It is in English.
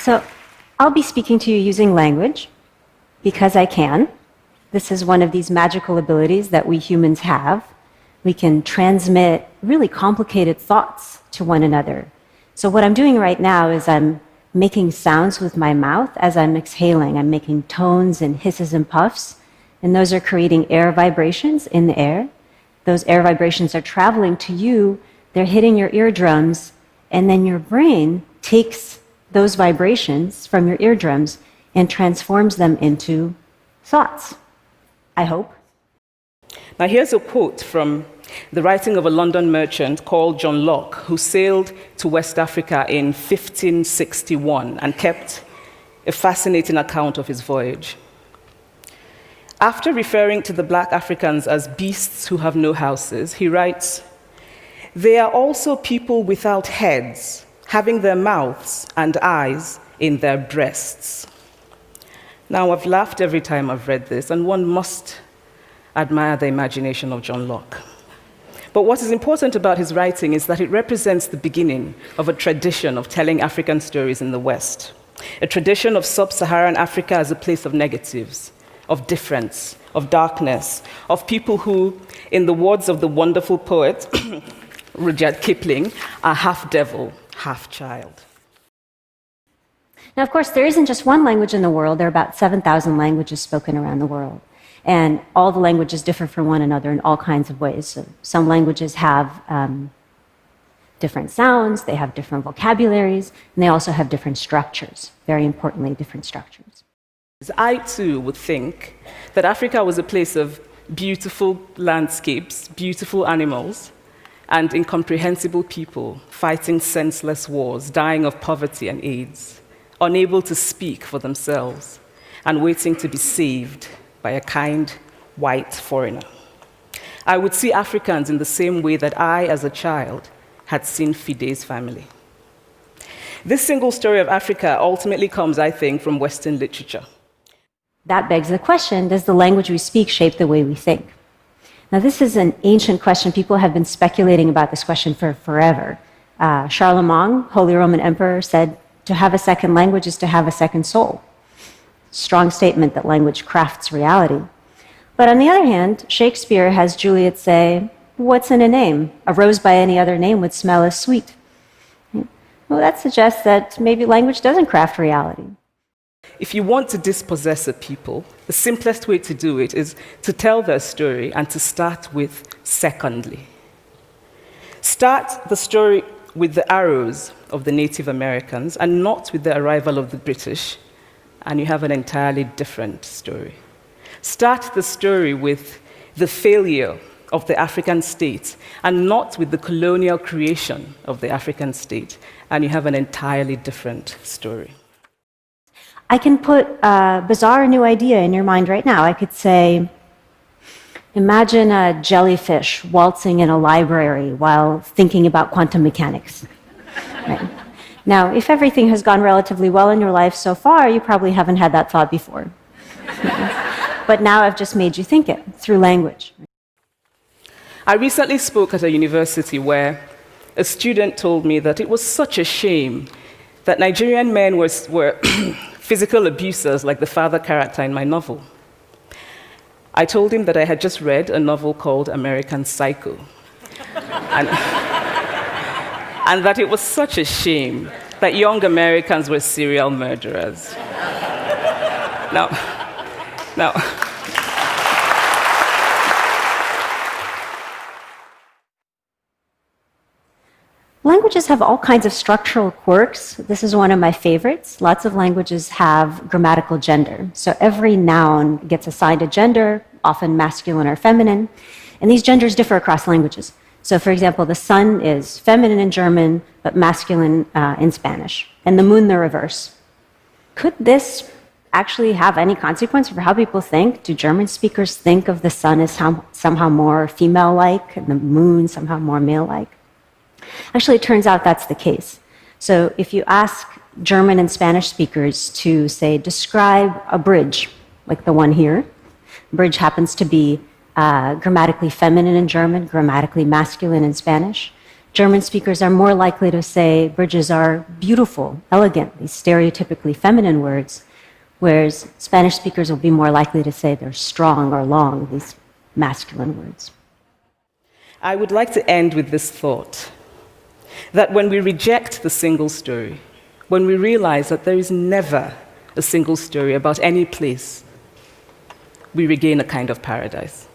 So I'll be speaking to you using language because I can. This is one of these magical abilities that we humans have. We can transmit really complicated thoughts to one another. So what I'm doing right now is I'm making sounds with my mouth as I'm exhaling. I'm making tones and hisses and puffs, and those are creating air vibrations in the air. Those air vibrations are traveling to you, they're hitting your eardrums, and then your brain takes those vibrations from your eardrums and transforms them into thoughts, I hope. Now here's a quote from the writing of a London merchant called John Locke, who sailed to West Africa in 1561 and kept a fascinating account of his voyage. After referring to the black Africans as beasts who have no houses, he writes, "They are also people without heads, having their mouths and eyes in their breasts." Now, I've laughed every time I've read this, and one must admire the imagination of John Locke. But what is important about his writing is that it represents the beginning of a tradition of telling African stories in the West, a tradition of sub-Saharan Africa as a place of negatives, of difference, of darkness, of people who, in the words of the wonderful poet Rudyard Kipling, are half devil, half child. Now, of course, there isn't just one language in the world. There are about 7,000 languages spoken around the world. And all the languages differ from one another in all kinds of ways. So some languages have different sounds, they have different vocabularies, and they also have different structures, very importantly, different structures. I, too, would think that Africa was a place of beautiful landscapes, beautiful animals, and incomprehensible people fighting senseless wars, dying of poverty and AIDS, unable to speak for themselves, and waiting to be saved by a kind, white foreigner. I would see Africans in the same way that I, as a child, had seen Fide's family. This single story of Africa ultimately comes, I think, from Western literature. That begs the question, does the language we speak shape the way we think? Now, this is an ancient question. People have been speculating about this question for forever. Charlemagne, Holy Roman Emperor, said, to have a second language is to have a second soul. Strong statement that language crafts reality. But on the other hand, Shakespeare has Juliet say, "What's in a name? A rose by any other name would smell as sweet." Well, that suggests that maybe language doesn't craft reality. If you want to dispossess a people, the simplest way to do it is to tell their story and to start with secondly. Start the story with the arrows of the Native Americans and not with the arrival of the British, and you have an entirely different story. Start the story with the failure of the African state and not with the colonial creation of the African state, and you have an entirely different story. I can put a bizarre new idea in your mind right now. I could say, imagine a jellyfish waltzing in a library while thinking about quantum mechanics. Right? Now, if everything has gone relatively well in your life so far, you probably haven't had that thought before. But now I've just made you think it through language. I recently spoke at a university where a student told me that it was such a shame that Nigerian men were physical abusers like the father character in my novel. I told him that I had just read a novel called American Psycho, and that it was such a shame that young Americans were serial murderers. Now, languages have all kinds of structural quirks. This is one of my favorites. Lots of languages have grammatical gender. So every noun gets assigned a gender, often masculine or feminine, and these genders differ across languages. So for example, the sun is feminine in German, but masculine in Spanish, and the moon the reverse. Could this actually have any consequence for how people think? Do German speakers think of the sun as somehow more female-like and the moon somehow more male-like? Actually, it turns out that's the case. So if you ask German and Spanish speakers to, say, describe a bridge, like the one here, bridge happens to be grammatically feminine in German, grammatically masculine in Spanish. German speakers are more likely to say bridges are beautiful, elegant, these stereotypically feminine words, whereas Spanish speakers will be more likely to say they're strong or long, these masculine words. I would like to end with this thought, that when we reject the single story, when we realize that there is never a single story about any place, we regain a kind of paradise.